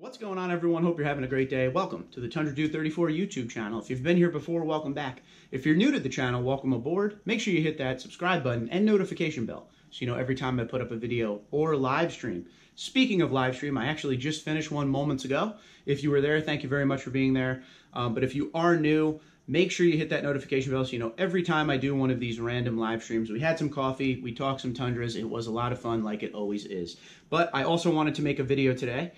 What's going on, everyone? Hope you're having a great day. Welcome to the Tundra 234 YouTube channel. If you've been here before, welcome back. If you're new to the channel, welcome aboard. Make sure you hit that subscribe button and notification bell so you know every time I put up a video or live stream. Speaking of live stream, I actually just finished one moments ago. If you were there, thank you very much for being there. But if you are new, make sure you hit that notification bell so you know every time I do one of these random live streams. We had some coffee, we talked some Tundras. It was a lot of fun, like it always is. But I also wanted to make a video today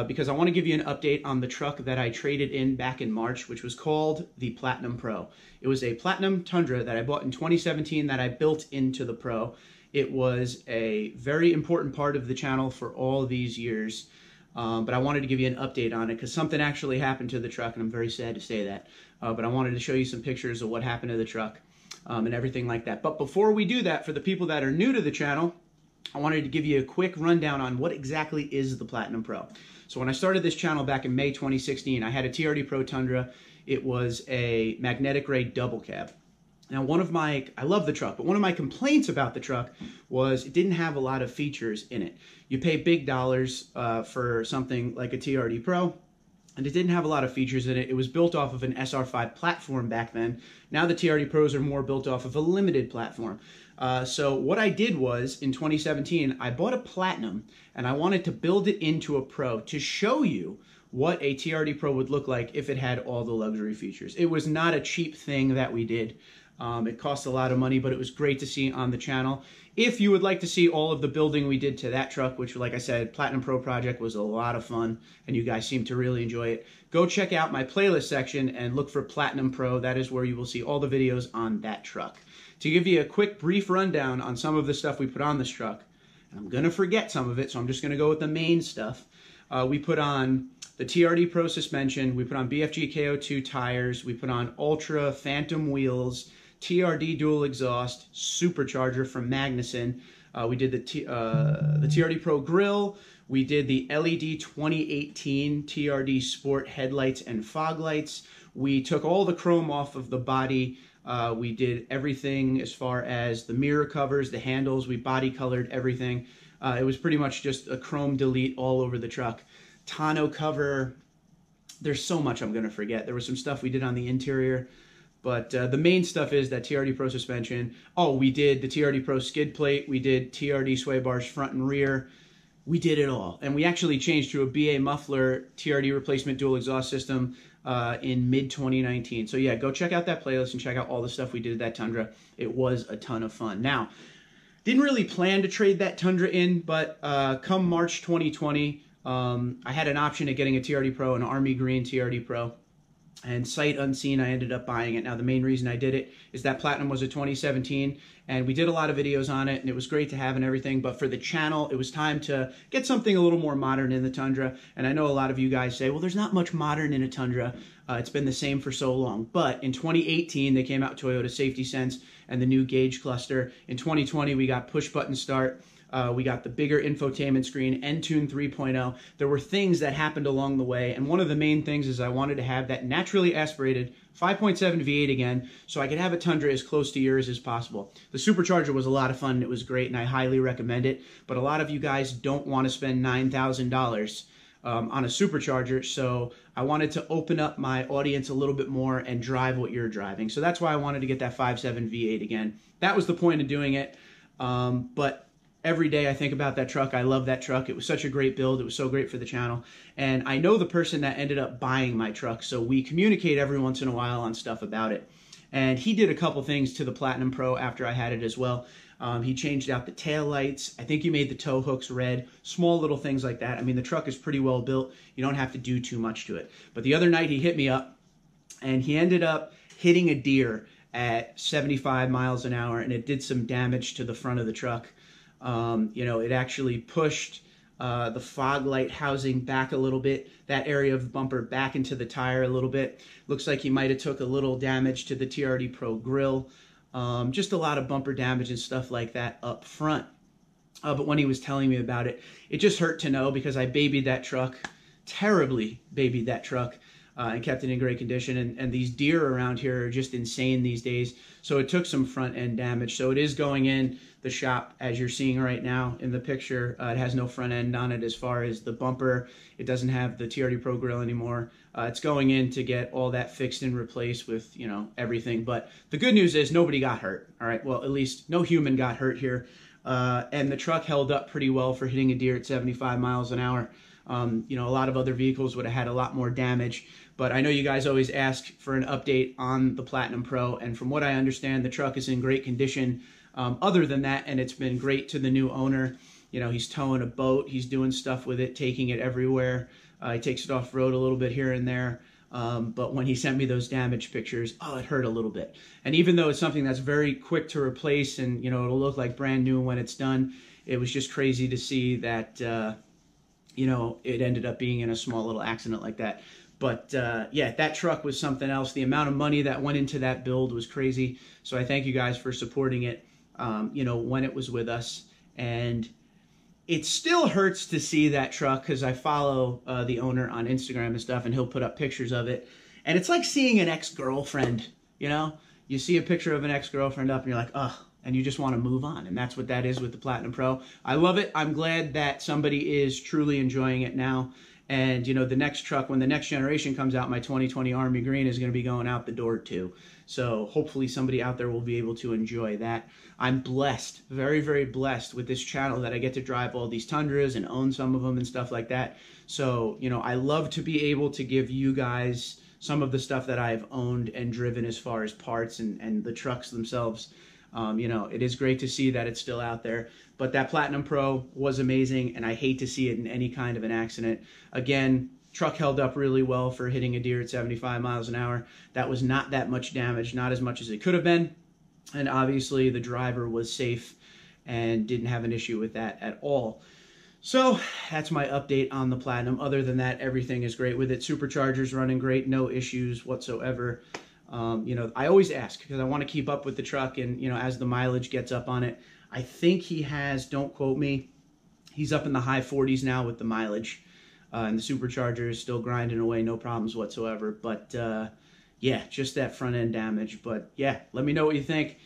because I want to give you an update on the truck that I traded in back in March, which was called the Platinum Pro. It was a Platinum Tundra that I bought in 2017 that I built into the Pro. It was a very important part of the channel for all these years, but I wanted to give you an update on it because something actually happened to the truck, and I'm very sad to say that. But I wanted to show you some pictures of what happened to the truck and everything like that. But before we do that, for the people that are new to the channel, I wanted to give you a quick rundown on what exactly is the Platinum Pro. So when I started this channel back in May 2016, I had a TRD Pro Tundra. It was a magnetic gray double cab. Now, I love the truck, but one of my complaints about the truck was it didn't have a lot of features in it. You pay big dollars for something like a TRD Pro, and it didn't have a lot of features in it. It was built off of an SR5 platform back then. Now the TRD Pros are more built off of a limited platform. So what I did was, in 2017, I bought a Platinum, and I wanted to build it into a Pro to show you what a TRD Pro would look like if it had all the luxury features. It was not a cheap thing that we did. It cost a lot of money, but it was great to see on the channel. If you would like to see all of the building we did to that truck, which, like I said, Platinum Pro project was a lot of fun, and you guys seem to really enjoy it, go check out my playlist section and look for Platinum Pro. That is where you will see all the videos on that truck. To give you a quick, brief rundown on some of the stuff we put on this truck, and I'm going to forget some of it, so I'm just going to go with the main stuff. We put on the TRD Pro suspension, we put on BFG KO2 tires, we put on Ultra Phantom wheels, TRD dual exhaust, supercharger from Magnuson. We did the TRD Pro grill. We did the LED 2018 TRD Sport headlights and fog lights. We took all the chrome off of the body. We did everything as far as the mirror covers, the handles. We body colored everything. It was pretty much just a chrome delete all over the truck. Tonneau cover. There's so much I'm going to forget. There was some stuff we did on the interior. But the main stuff is that TRD Pro suspension. Oh, we did the TRD Pro skid plate. We did TRD sway bars front and rear. We did it all. And we actually changed to a BA muffler TRD replacement dual exhaust system in mid-2019. So yeah, go check out that playlist and check out all the stuff we did at that Tundra. It was a ton of fun. Now, didn't really plan to trade that Tundra in, but come March 2020, I had an option of getting a TRD Pro, an Army Green TRD Pro. And sight unseen, I ended up buying it. Now, the main reason I did it is that Platinum was a 2017, and we did a lot of videos on it, and it was great to have and everything. But for the channel, it was time to get something a little more modern in the Tundra. And I know a lot of you guys say, well, there's not much modern in a Tundra. It's been the same for so long. But in 2018, they came out with Toyota Safety Sense and the new gauge cluster. In 2020, we got push-button start. We got the bigger infotainment screen, Entune 3.0. There were things that happened along the way, and one of the main things is I wanted to have that naturally aspirated 5.7 V8 again, so I could have a Tundra as close to yours as possible. The supercharger was a lot of fun, and it was great, and I highly recommend it, but a lot of you guys don't want to spend $9,000 on a supercharger, so I wanted to open up my audience a little bit more and drive what you're driving. So that's why I wanted to get that 5.7 V8 again. That was the point of doing it, but every day I think about that truck. I love that truck. It was such a great build. It was so great for the channel. And I know the person that ended up buying my truck, so we communicate every once in a while on stuff about it. And he did a couple things to the Platinum Pro after I had it as well. He changed out the tail lights. I think he made the tow hooks red. Small little things like that. I mean, the truck is pretty well built. You don't have to do too much to it. But the other night he hit me up, and he ended up hitting a deer at 75 miles an hour, and it did some damage to the front of the truck. You know, it actually pushed the fog light housing back a little bit, that area of the bumper back into the tire a little bit. Looks like he might have took a little damage to the TRD Pro grill. Just a lot of bumper damage and stuff like that up front. But when he was telling me about it, it just hurt to know because I babied that truck, terribly babied that truck. and kept it in great condition. And these deer around here are just insane these days. So it took some front end damage. So it is going in the shop as you're seeing right now in the picture. It has no front end on it as far as the bumper. It doesn't have the TRD Pro grill anymore. It's going in to get all that fixed and replaced with, you know, everything. But the good news is nobody got hurt. All right. Well, at least no human got hurt here. And the truck held up pretty well for hitting a deer at 75 miles an hour. You know, a lot of other vehicles would have had a lot more damage, but I know you guys always ask for an update on the Platinum Pro, and from what I understand, the truck is in great condition. Other than that, and it's been great to the new owner. You know, he's towing a boat, he's doing stuff with it, taking it everywhere. He takes it off road a little bit here and there. But when he sent me those damage pictures, oh, it hurt a little bit. And even though it's something that's very quick to replace and, you know, it'll look like brand new when it's done, it was just crazy to see that, you know, it ended up being in a small little accident like that. But yeah, that truck was something else. The amount of money that went into that build was crazy. So I thank you guys for supporting it, you know, when it was with us. And it still hurts to see that truck because I follow the owner on Instagram and stuff, and he'll put up pictures of it. And it's like seeing an ex-girlfriend, you know? You see a picture of an ex-girlfriend up and you're like, ugh, and you just want to move on. And that's what that is with the Platinum Pro. I love it. I'm glad that somebody is truly enjoying it now. And, you know, the next truck, when the next generation comes out, my 2020 Army Green is going to be going out the door too. So hopefully somebody out there will be able to enjoy that. I'm blessed, very, very blessed with this channel that I get to drive all these Tundras and own some of them and stuff like that. So, you know, I love to be able to give you guys some of the stuff that I've owned and driven as far as parts and the trucks themselves. You know, it is great to see that it's still out there. But that Platinum Pro was amazing, and I hate to see it in any kind of an accident. Again, truck held up really well for hitting a deer at 75 miles an hour. That was not that much damage, not as much as it could have been. And obviously the driver was safe and didn't have an issue with that at all. So that's my update on the Platinum. Other than that, everything is great with it. Supercharger's running great, no issues whatsoever. You know, I always ask because I want to keep up with the truck, and, you know, as the mileage gets up on it, I think he has, don't quote me, he's up in the high 40s now with the mileage, and the supercharger is still grinding away, no problems whatsoever. But yeah, just that front end damage. But yeah, let me know what you think.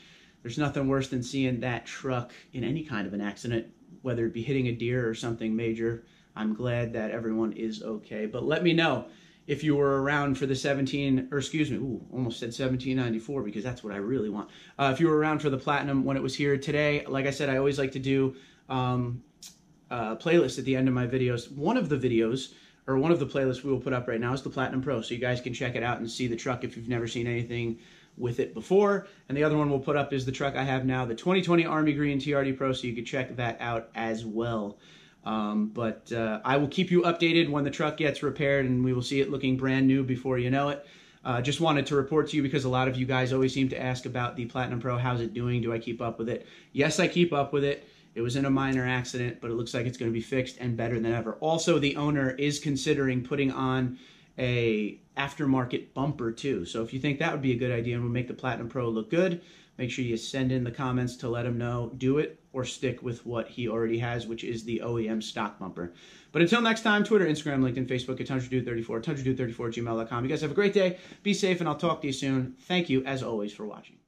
There's nothing worse than seeing that truck in any kind of an accident, whether it be hitting a deer or something major. I'm glad that everyone is okay. But let me know if you were around for the almost said 1794 because that's what I really want. If you were around for the Platinum when it was here today, like I said, I always like to do playlists at the end of my videos. One of the playlists we will put up right now is the Platinum Pro, so you guys can check it out and see the truck if you've never seen anything with it before. And the other one we'll put up is the truck I have now, the 2020 Army Green TRD Pro, so you can check that out as well. But I will keep you updated when the truck gets repaired, and we will see it looking brand new before you know it. Just wanted to report to you because a lot of you guys always seem to ask about the Platinum Pro. How's it doing? Do I keep up with it? Yes, I keep up with it. It was in a minor accident, but it looks like it's going to be fixed and better than ever. Also, the owner is considering putting on a aftermarket bumper too. So if you think that would be a good idea and would make the Platinum Pro look good, make sure you send in the comments to let him know. Do it or stick with what he already has, which is the OEM stock bumper. But until next time, Twitter, Instagram, LinkedIn, Facebook at TundraDude34, TundraDude34@gmail.com. You guys have a great day. Be safe, and I'll talk to you soon. Thank you, as always, for watching.